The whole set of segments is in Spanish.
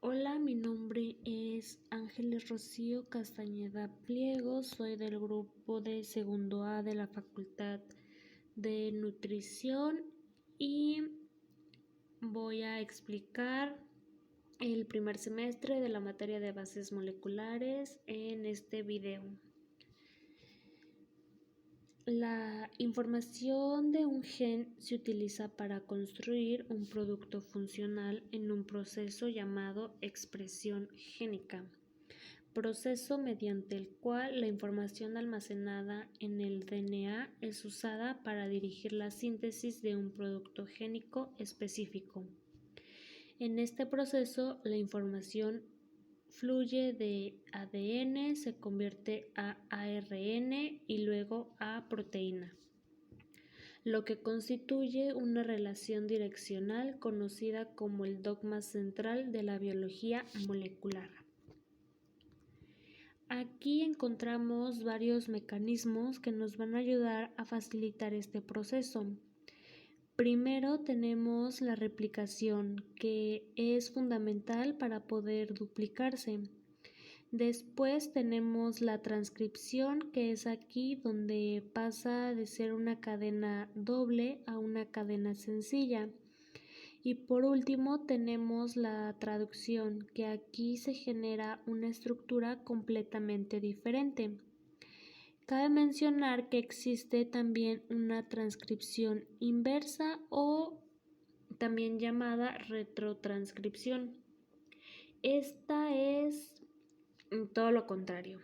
Hola, mi nombre es Ángeles Rocío Castañeda Pliego, soy del grupo de segundo A de la Facultad de Nutrición y voy a explicar el primer semestre de la materia de bases moleculares en este video. La información de un gen se utiliza para construir un producto funcional en un proceso llamado expresión génica, proceso mediante el cual la información almacenada en el DNA es usada para dirigir la síntesis de un producto génico específico. En este proceso, la información fluye de ADN, se convierte a ARN y luego a proteína, lo que constituye una relación direccional conocida como el dogma central de la biología molecular. Aquí encontramos varios mecanismos que nos van a ayudar a facilitar este proceso. Primero tenemos la replicación, que es fundamental para poder duplicarse. Después tenemos la transcripción, que es aquí donde pasa de ser una cadena doble a una cadena sencilla. Y por último tenemos la traducción, que aquí se genera una estructura completamente diferente. Cabe mencionar que existe también una transcripción inversa o también llamada retrotranscripción. Esta es todo lo contrario,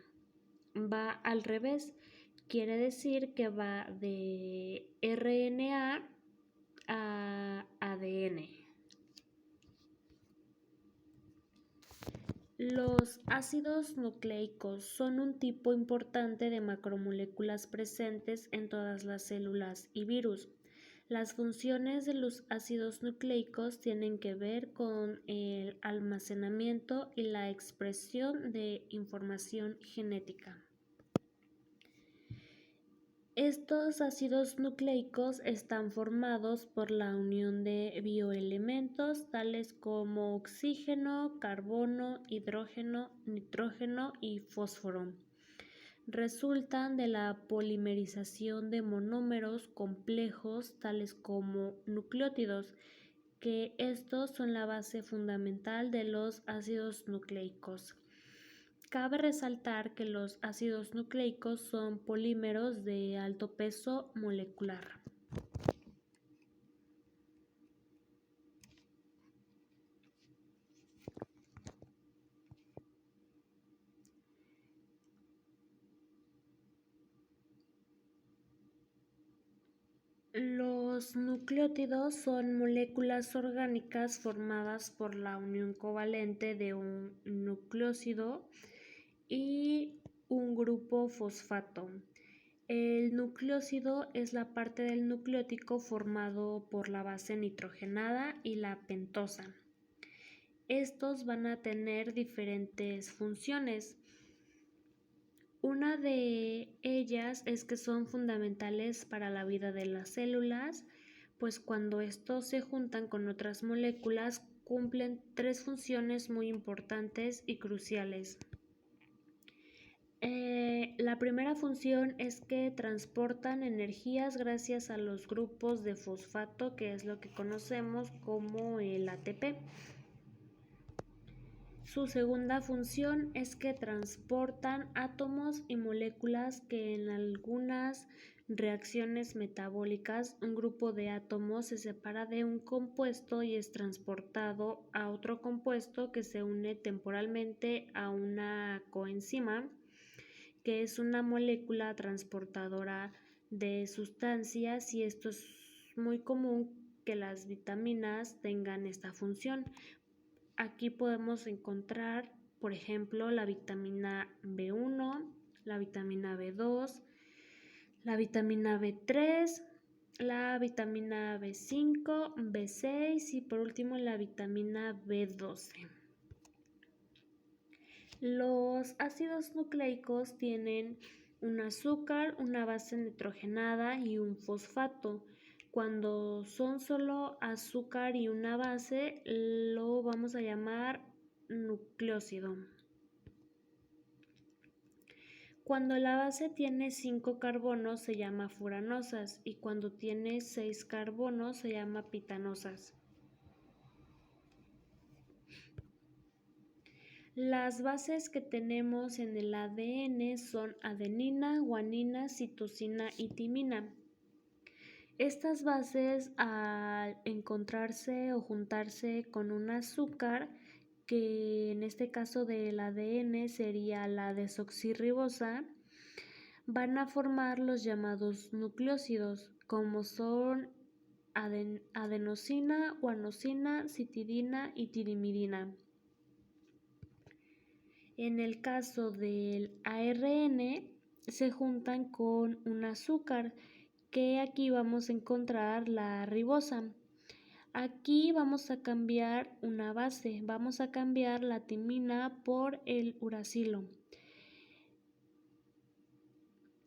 va al revés, quiere decir que va de RNA a ADN. Los ácidos nucleicos son un tipo importante de macromoléculas presentes en todas las células y virus. Las funciones de los ácidos nucleicos tienen que ver con el almacenamiento y la expresión de información genética. Estos ácidos nucleicos están formados por la unión de bioelementos tales como oxígeno, carbono, hidrógeno, nitrógeno y fósforo. Resultan de la polimerización de monómeros complejos tales como nucleótidos, que estos son la base fundamental de los ácidos nucleicos. Cabe resaltar que los ácidos nucleicos son polímeros de alto peso molecular. Los nucleótidos son moléculas orgánicas formadas por la unión covalente de un nucleósido y un grupo fosfato. El nucleósido es la parte del nucleótido formado por la base nitrogenada y la pentosa. Estos van a tener diferentes funciones. Una de ellas es que son fundamentales para la vida de las células, pues cuando estos se juntan con otras moléculas cumplen tres funciones muy importantes y cruciales. La primera función es que transportan energías gracias a los grupos de fosfato, que es lo que conocemos como el ATP. Su segunda función es que transportan átomos y moléculas que en algunas reacciones metabólicas un grupo de átomos se separa de un compuesto y es transportado a otro compuesto que se une temporalmente a una coenzima, que es una molécula transportadora de sustancias, y esto es muy común que las vitaminas tengan esta función. Aquí podemos encontrar, por ejemplo, la vitamina B1, la vitamina B2, la vitamina B3, la vitamina B5, B6 y por último la vitamina B12. Los ácidos nucleicos tienen un azúcar, una base nitrogenada y un fosfato. Cuando son solo azúcar y una base, lo vamos a llamar nucleósido. Cuando la base tiene 5 carbonos se llama furanosas y cuando tiene 6 carbonos se llama pitanosas. Las bases que tenemos en el ADN son adenina, guanina, citosina y timina. Estas bases, al encontrarse o juntarse con un azúcar, que en este caso del ADN sería la desoxirribosa, van a formar los llamados nucleósidos, como son adenosina, guanosina, citidina y tirimidina. En el caso del ARN, se juntan con un azúcar, que aquí vamos a encontrar la ribosa. Aquí vamos a cambiar una base, vamos a cambiar la timina por el uracilo.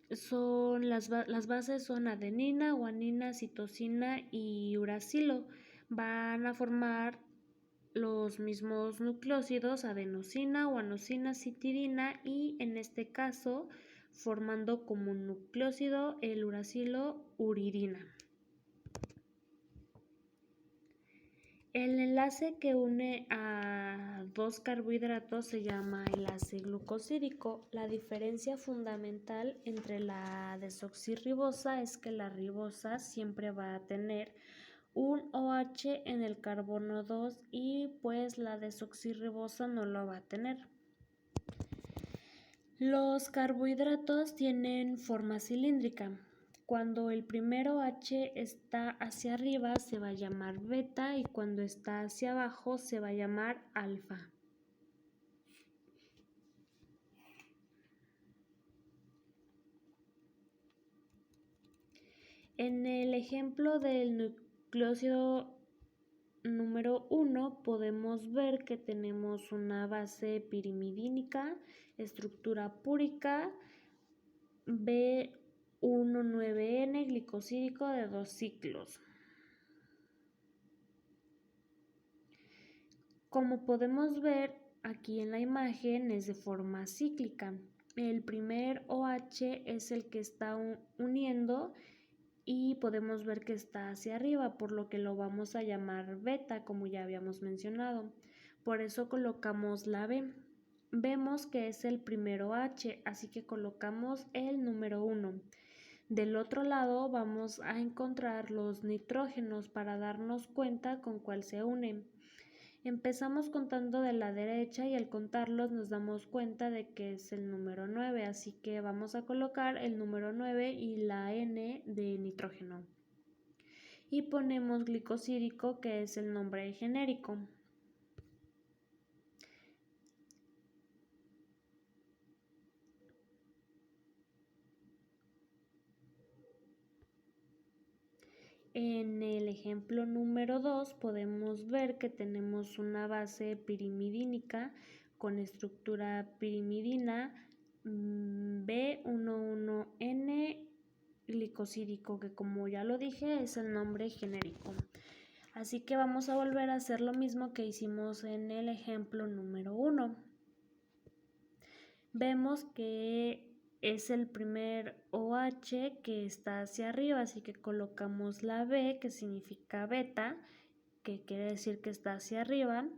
Las bases son adenina, guanina, citosina y uracilo. Van a formar los mismos nucleósidos, adenosina, guanosina, citidina y en este caso formando como un nucleósido el uracilo uridina. El enlace que une a dos carbohidratos se llama enlace glucosídico. La diferencia fundamental entre la desoxirribosa es que la ribosa siempre va a tener un OH en el carbono 2 y pues la desoxirribosa no lo va a tener. Los carbohidratos tienen forma cilíndrica. Cuando el primer OH está hacia arriba se va a llamar beta y cuando está hacia abajo se va a llamar alfa. En el ejemplo del nucleósido número 1 podemos ver que tenemos una base pirimidínica, estructura púrica, B19N glicosídico de 2 ciclos. Como podemos ver aquí en la imagen es de forma cíclica. El primer OH es el que está uniendo y podemos ver que está hacia arriba, por lo que lo vamos a llamar beta, como ya habíamos mencionado. Por eso colocamos la B. Vemos que es el primer OH, así que colocamos el número 1. Del otro lado vamos a encontrar los nitrógenos para darnos cuenta con cuál se unen. Empezamos contando de la derecha y al contarlos nos damos cuenta de que es el número 9, así que vamos a colocar el número 9 y la N de nitrógeno. Y ponemos glicosídico, que es el nombre genérico. En el ejemplo número 2 podemos ver que tenemos una base pirimidínica con estructura pirimidina B11N glicosídico, que como ya lo dije es el nombre genérico. Así que vamos a volver a hacer lo mismo que hicimos en el ejemplo número 1. Vemos que es el primer OH que está hacia arriba, así que colocamos la B, que significa beta, que quiere decir que está hacia arriba.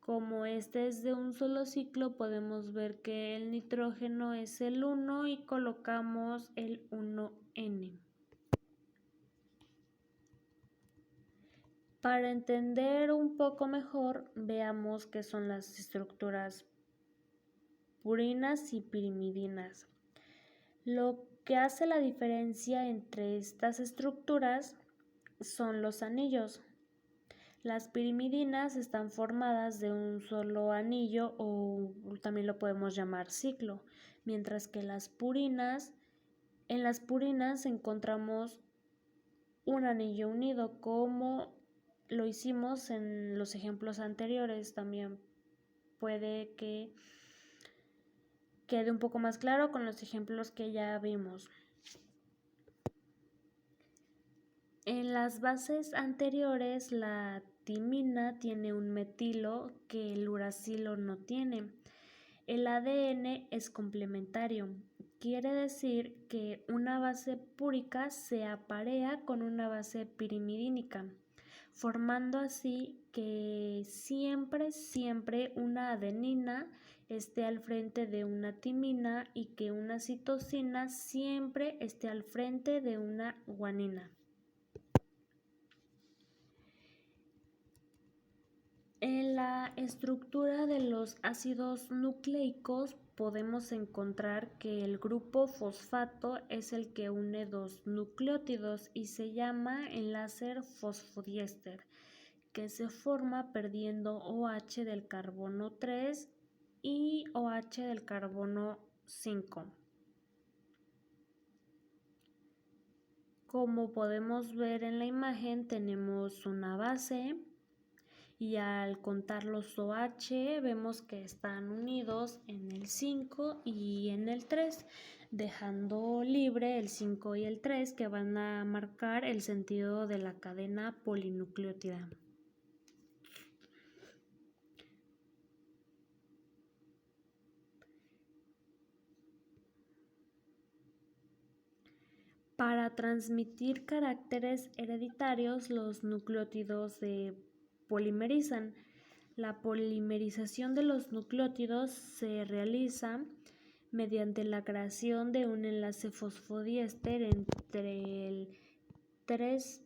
Como este es de un solo ciclo, podemos ver que el nitrógeno es el 1 y colocamos el 1N. Para entender un poco mejor, veamos qué son las estructuras purinas y pirimidinas. Lo que hace la diferencia entre estas estructuras son los anillos. Las pirimidinas están formadas de un solo anillo o también lo podemos llamar ciclo, mientras que en las purinas encontramos un anillo unido, como lo hicimos en los ejemplos anteriores. También puede que quede un poco más claro con los ejemplos que ya vimos. En las bases anteriores, la timina tiene un metilo que el uracilo no tiene. El ADN es complementario. Quiere decir que una base púrica se aparea con una base pirimidínica, formando así que siempre una adenina esté al frente de una timina y que una citosina siempre esté al frente de una guanina. En la estructura de los ácidos nucleicos podemos encontrar que el grupo fosfato es el que une dos nucleótidos y se llama enlace fosfodiéster, que se forma perdiendo OH del carbono 3 y OH del carbono 5. Como podemos ver en la imagen, tenemos una base y al contar los OH vemos que están unidos en el 5 y en el 3, dejando libre el 5 y el 3 que van a marcar el sentido de la cadena polinucleótida. Para transmitir caracteres hereditarios, los nucleótidos se polimerizan. La polimerización de los nucleótidos se realiza mediante la creación de un enlace fosfodiéster entre el 3'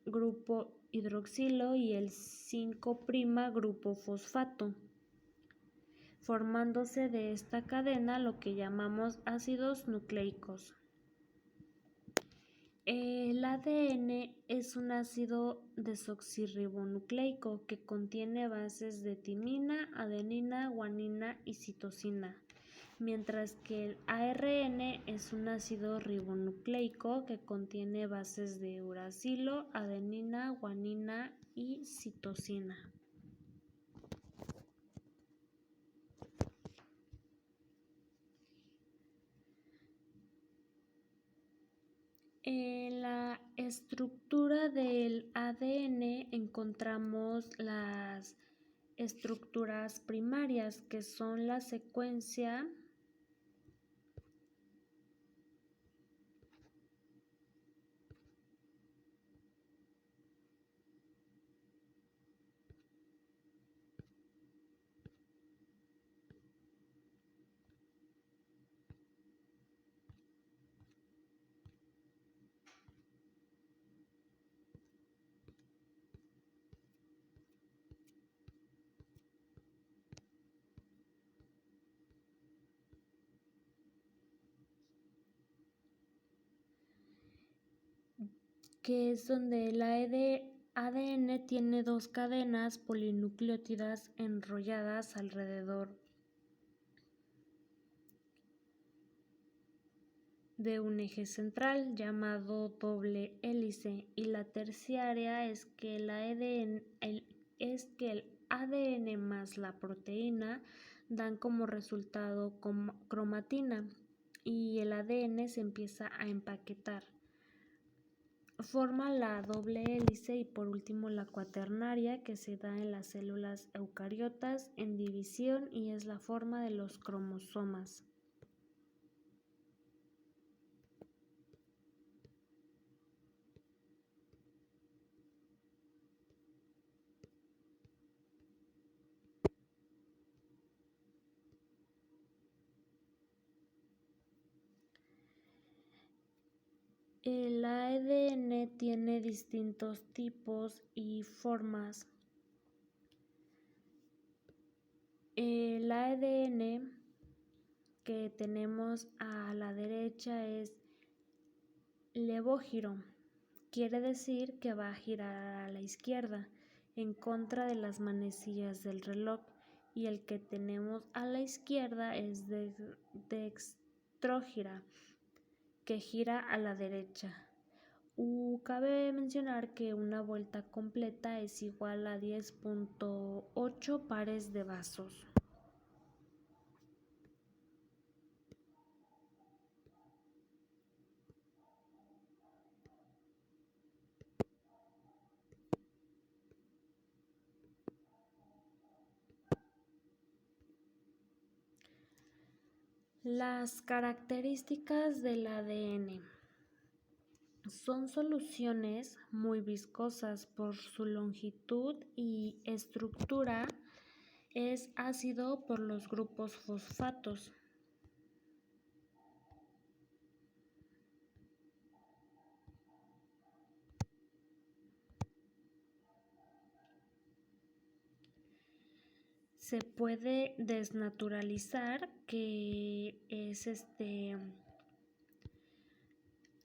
grupo hidroxilo y el 5' grupo fosfato, formándose de esta cadena lo que llamamos ácidos nucleicos. El ADN es un ácido desoxirribonucleico que contiene bases de timina, adenina, guanina y citosina, mientras que el ARN es un ácido ribonucleico que contiene bases de uracilo, adenina, guanina y citosina. En la estructura del ADN encontramos las estructuras primarias, que son la secuencia que es donde el ADN tiene dos cadenas polinucleótidas enrolladas alrededor de un eje central llamado doble hélice, y la terciaria es que el ADN más la proteína dan como resultado cromatina y el ADN se empieza a empaquetar. Forma la doble hélice y por último la cuaternaria, que se da en las células eucariotas en división y es la forma de los cromosomas. El ADN tiene distintos tipos y formas. El ADN que tenemos a la derecha es levógiro, quiere decir que va a girar a la izquierda en contra de las manecillas del reloj, y el que tenemos a la izquierda es dextrógira, que gira a la derecha. Cabe mencionar que una vuelta completa es igual a 10.8 pares de vasos. Las características del ADN son soluciones muy viscosas por su longitud y estructura. Es ácido por los grupos fosfatos. Se puede desnaturalizar, que es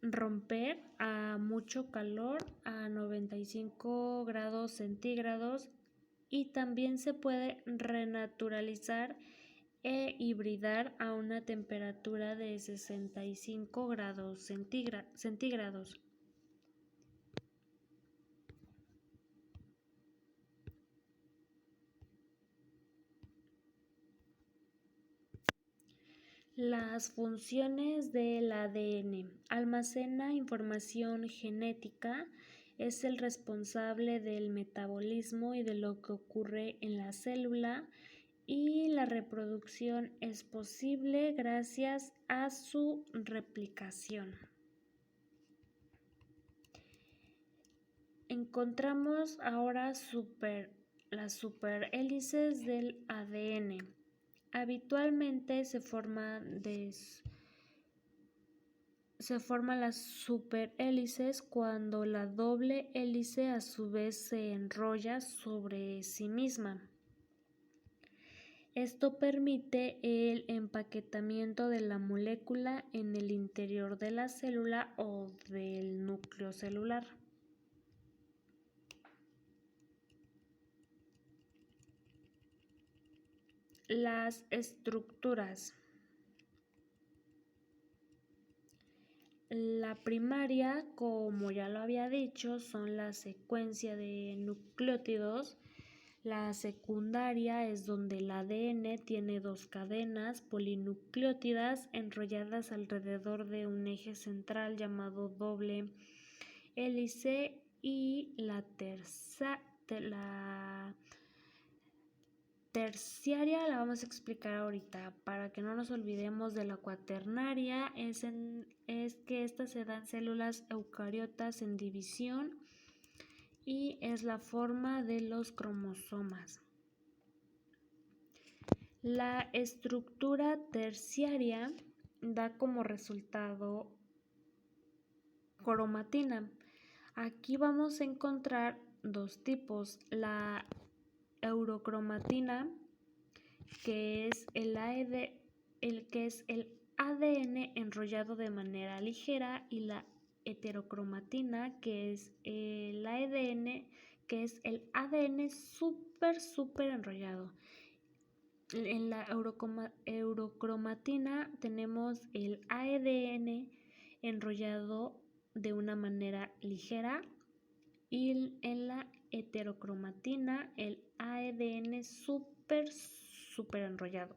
romper a mucho calor, a 95 grados centígrados, y también se puede renaturalizar e hibridar a una temperatura de 65 grados centígrados. Las funciones del ADN. Almacena información genética, es el responsable del metabolismo y de lo que ocurre en la célula, y la reproducción es posible gracias a su replicación. Encontramos ahora las superhélices del ADN. Habitualmente se forman las superhélices cuando la doble hélice a su vez se enrolla sobre sí misma. Esto permite el empaquetamiento de la molécula en el interior de la célula o del núcleo celular. Las estructuras. La primaria, como ya lo había dicho, son la secuencia de nucleótidos. La secundaria es donde el ADN tiene dos cadenas polinucleótidas enrolladas alrededor de un eje central llamado doble hélice, y la terciaria la vamos a explicar ahorita para que no nos olvidemos de la cuaternaria. Es que estas se dan células eucariotas en división y es la forma de los cromosomas. La estructura terciaria da como resultado cromatina. Aquí vamos a encontrar dos tipos: la eurocromatina, que es el ADN enrollado de manera ligera, y la heterocromatina, que es el ADN súper enrollado. En la eurocromatina tenemos el ADN enrollado de una manera ligera, y en la heterocromatina el ADN súper enrollado.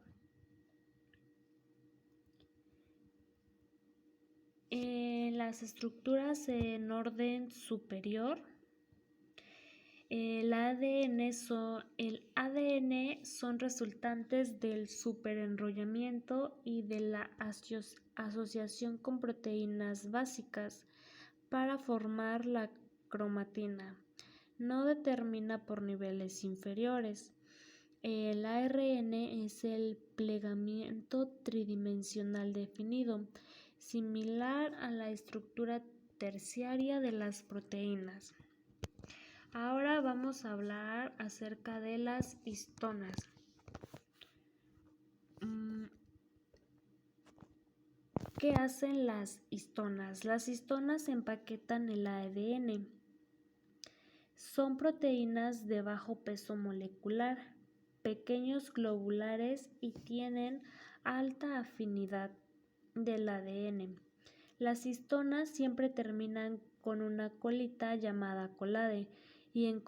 Las estructuras en orden superior. El ADN son resultantes del superenrollamiento y de la asociación con proteínas básicas para formar la cromatina. No determina por niveles inferiores. El ARN es el plegamiento tridimensional definido, similar a la estructura terciaria de las proteínas. Ahora vamos a hablar acerca de las histonas. ¿Qué hacen las histonas? Las histonas empaquetan el ADN. Son proteínas de bajo peso molecular, pequeños globulares, y tienen alta afinidad del ADN. Las histonas siempre terminan con una colita llamada colade, y en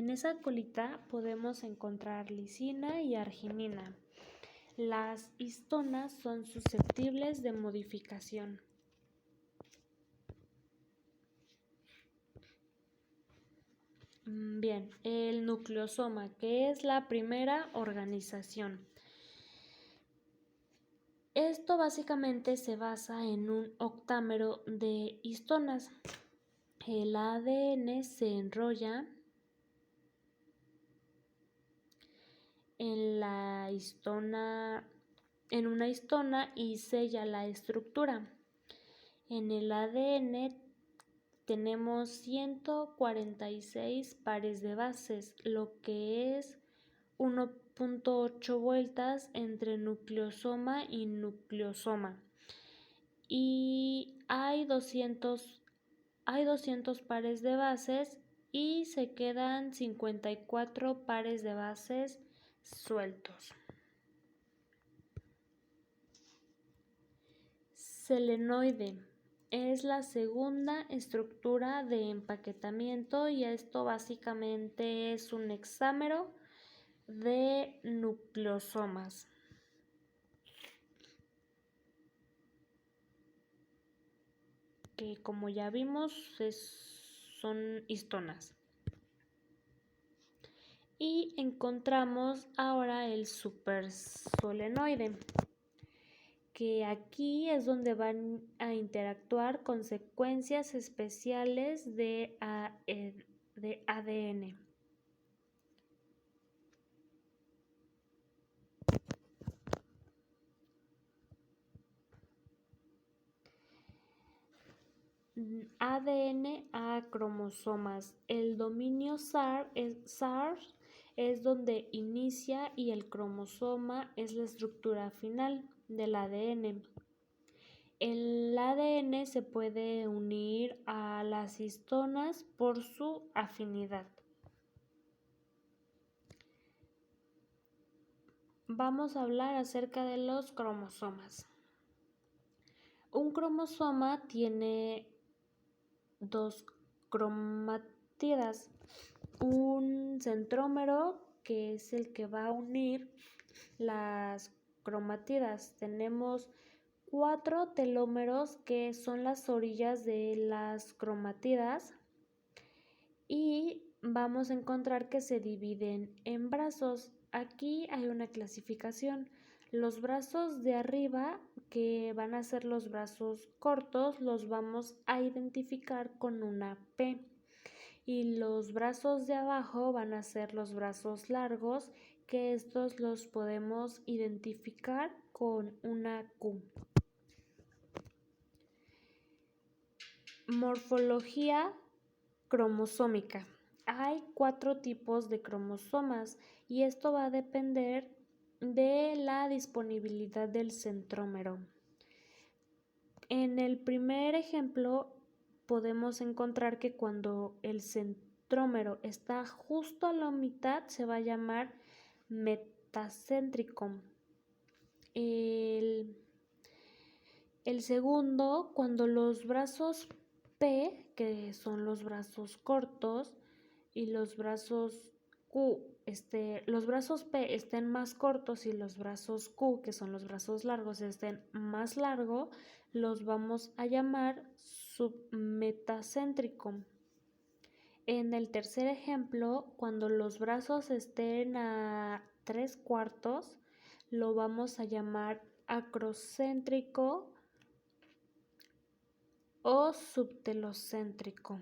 esa colita podemos encontrar lisina y arginina. Las histonas son susceptibles de modificación. Bien, el nucleosoma, que es la primera organización. Esto básicamente se basa en un octámero de histonas. El ADN se enrolla en una histona y sella la estructura. En el ADN tenemos 146 pares de bases, lo que es 1.8 vueltas entre nucleosoma y nucleosoma. Y hay 200 pares de bases y se quedan 54 pares de bases sueltos. Selenoide es la segunda estructura de empaquetamiento y esto básicamente es un hexámero de nucleosomas. Que como ya vimos son histonas. Y encontramos ahora el supersolenoide, que aquí es donde van a interactuar con secuencias especiales de ADN. ADN a cromosomas. El dominio SAR es donde inicia y el cromosoma es la estructura final del ADN. El ADN se puede unir a las histonas por su afinidad. Vamos a hablar acerca de los cromosomas. Un cromosoma tiene dos cromátidas, un centrómero que es el que va a unir las cromátidas. Tenemos 4 telómeros que son las orillas de las cromátidas y vamos a encontrar que se dividen en brazos. Aquí hay una clasificación. Los brazos de arriba, que van a ser los brazos cortos, los vamos a identificar con una P. Y los brazos de abajo van a ser los brazos largos, que estos los podemos identificar con una Q. Morfología cromosómica. Hay 4 tipos de cromosomas y esto va a depender de la disponibilidad del centrómero. En el primer ejemplo podemos encontrar que cuando el centrómero está justo a la mitad se va a llamar metacéntrico. El segundo, cuando los brazos P, que son los brazos cortos, y los brazos Q, los brazos P estén más cortos y los brazos Q, que son los brazos largos, estén más largos, los vamos a llamar submetacéntrico. En el tercer ejemplo, cuando los brazos estén a 3/4, lo vamos a llamar acrocéntrico o subtelocéntrico.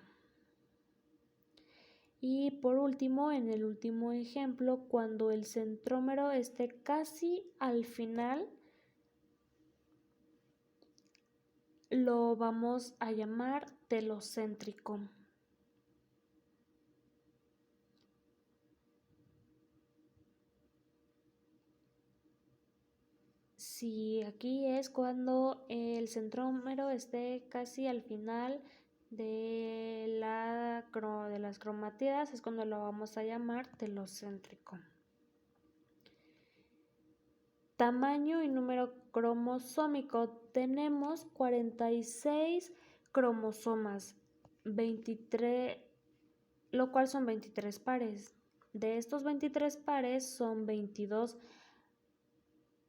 Y por último, en el último ejemplo, cuando el centrómero esté casi al final, lo vamos a llamar telocéntrico. Si aquí es cuando el centrómero esté casi al final de las cromátidas, es cuando lo vamos a llamar telocéntrico. Tamaño y número cromosómico. Tenemos 46 cromosomas, 23, lo cual son 23 pares. De estos 23 pares son 22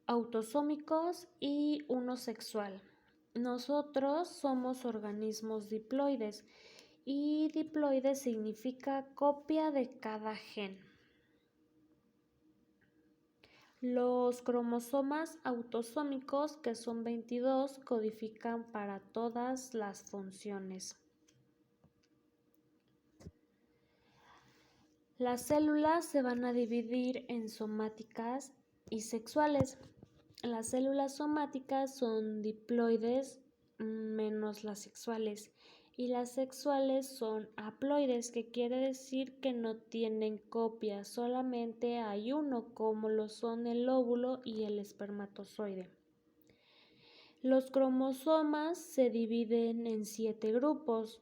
autosómicos y uno sexual. Nosotros somos organismos diploides y diploide significa copia de cada gen. Los cromosomas autosómicos, que son 22, codifican para todas las funciones. Las células se van a dividir en somáticas y sexuales. Las células somáticas son diploides menos las sexuales, y las sexuales son haploides, que quiere decir que no tienen copia, solamente hay uno, como lo son el óvulo y el espermatozoide. Los cromosomas se dividen en 7 grupos.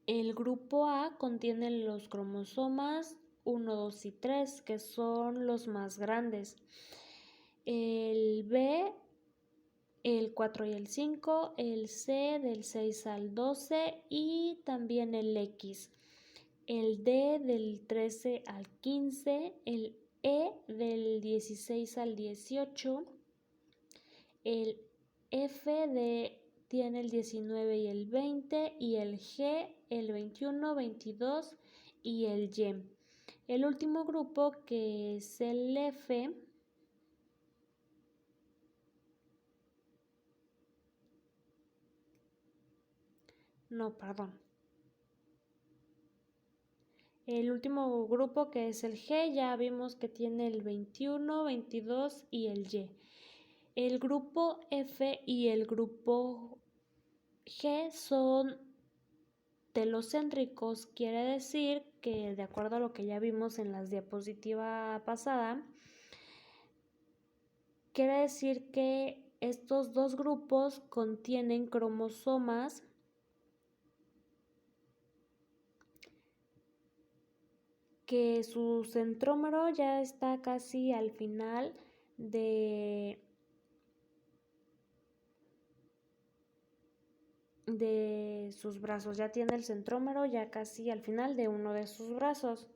El grupo A contiene los cromosomas 1, 2 y 3, que son los más grandes. El B, el 4 y el 5, el C del 6 al 12 y también el X. El D del 13 al 15, el E del 16 al 18, el F tiene el 19 y el 20, y el G el 21, 22 y el Y. El último grupo, que es el F, El último grupo, que es el G, ya vimos que tiene el 21, 22 y el Y. El grupo F y el grupo G son telocéntricos, quiere decir que, de acuerdo a lo que ya vimos en la diapositiva pasada, quiere decir que estos dos grupos contienen cromosomas que su centrómero ya está casi al final de sus brazos, ya tiene el centrómero ya casi al final de uno de sus brazos.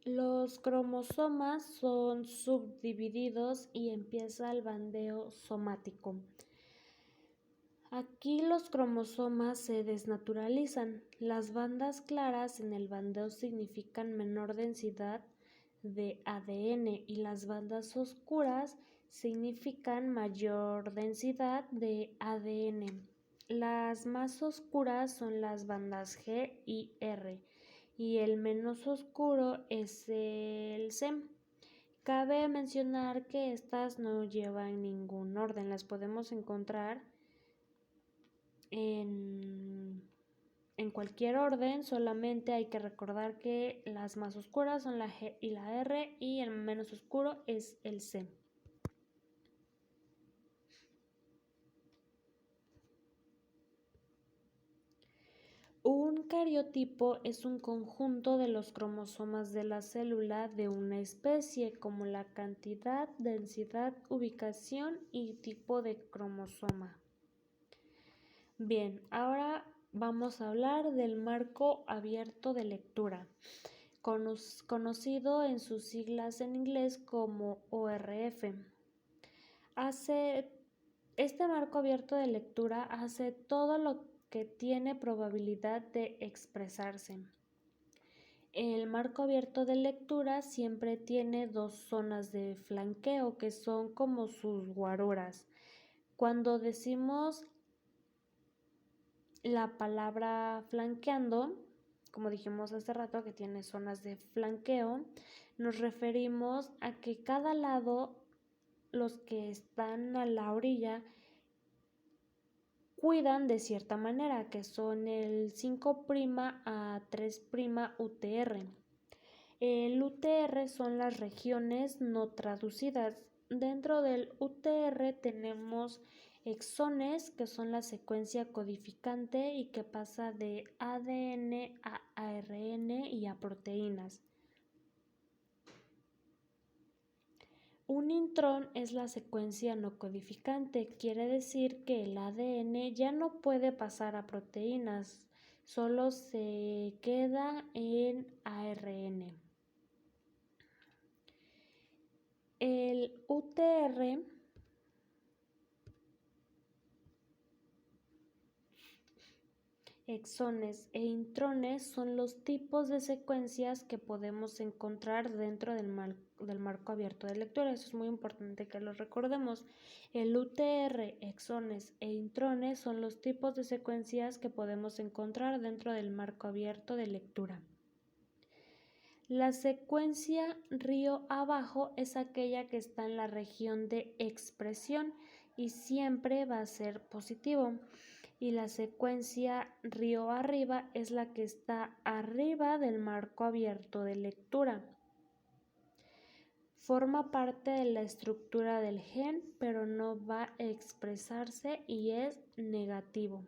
Los cromosomas son subdivididos y empieza el bandeo somático. Aquí los cromosomas se desnaturalizan. Las bandas claras en el bandeo significan menor densidad de ADN y las bandas oscuras significan mayor densidad de ADN. Las más oscuras son las bandas G y R y el menos oscuro es el C. Cabe mencionar que estas no llevan ningún orden, las podemos encontrar en cualquier orden, solamente hay que recordar que las más oscuras son la G y la R y el menos oscuro es el C. Un cariotipo es un conjunto de los cromosomas de la célula de una especie, como la cantidad, densidad, ubicación y tipo de cromosoma. Bien, ahora vamos a hablar del marco abierto de lectura, conocido en sus siglas en inglés como ORF. Este marco abierto de lectura hace todo lo que tiene probabilidad de expresarse. El marco abierto de lectura siempre tiene dos zonas de flanqueo, que son como sus guaruras. Cuando decimos la palabra flanqueando, como dijimos hace rato que tiene zonas de flanqueo, nos referimos a que cada lado, los que están a la orilla, cuidan de cierta manera, que son el 5' a 3' UTR. El UTR son las regiones no traducidas. Dentro del UTR tenemos exones, que son la secuencia codificante y que pasa de ADN a ARN y a proteínas. Un intrón es la secuencia no codificante, quiere decir que el ADN ya no puede pasar a proteínas, solo se queda en ARN. El El UTR exones e intrones son los tipos de secuencias que podemos encontrar dentro del marco abierto de lectura. Eso es muy importante que lo recordemos. El UTR, exones e intrones son los tipos de secuencias que podemos encontrar dentro del marco abierto de lectura. La secuencia río abajo es aquella que está en la región de expresión y siempre va a ser positivo. Y la secuencia río arriba es la que está arriba del marco abierto de lectura. Forma parte de la estructura del gen, pero no va a expresarse y es negativo.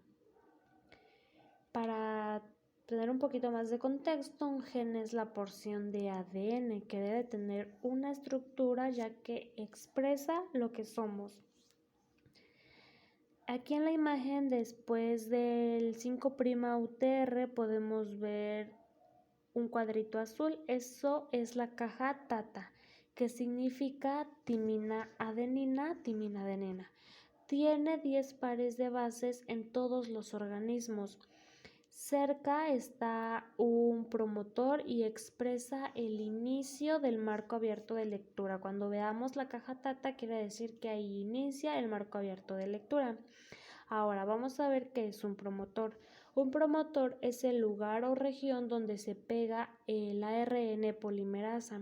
Para tener un poquito más de contexto, un gen es la porción de ADN que debe tener una estructura ya que expresa lo que somos. Aquí en la imagen, después del 5' UTR, podemos ver un cuadrito azul. Eso es la caja TATA, que significa timina adenina. Tiene 10 pares de bases en todos los organismos. Cerca está un promotor y expresa el inicio del marco abierto de lectura. Cuando veamos la caja TATA quiere decir que ahí inicia el marco abierto de lectura. Ahora vamos a ver qué es un promotor. Un promotor es el lugar o región donde se pega el ARN polimerasa.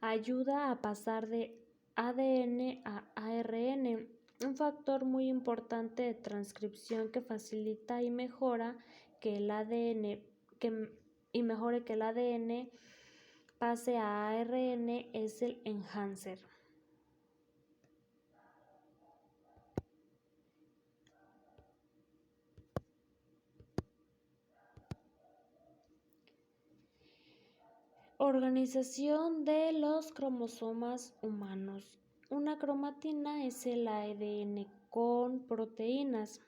Ayuda a pasar de ADN a ARN, un factor muy importante de transcripción que facilita y mejora que el ADN mejore que el ADN pase a ARN es el enhancer. Organización de los cromosomas humanos. Una cromatina es el ADN con proteínas.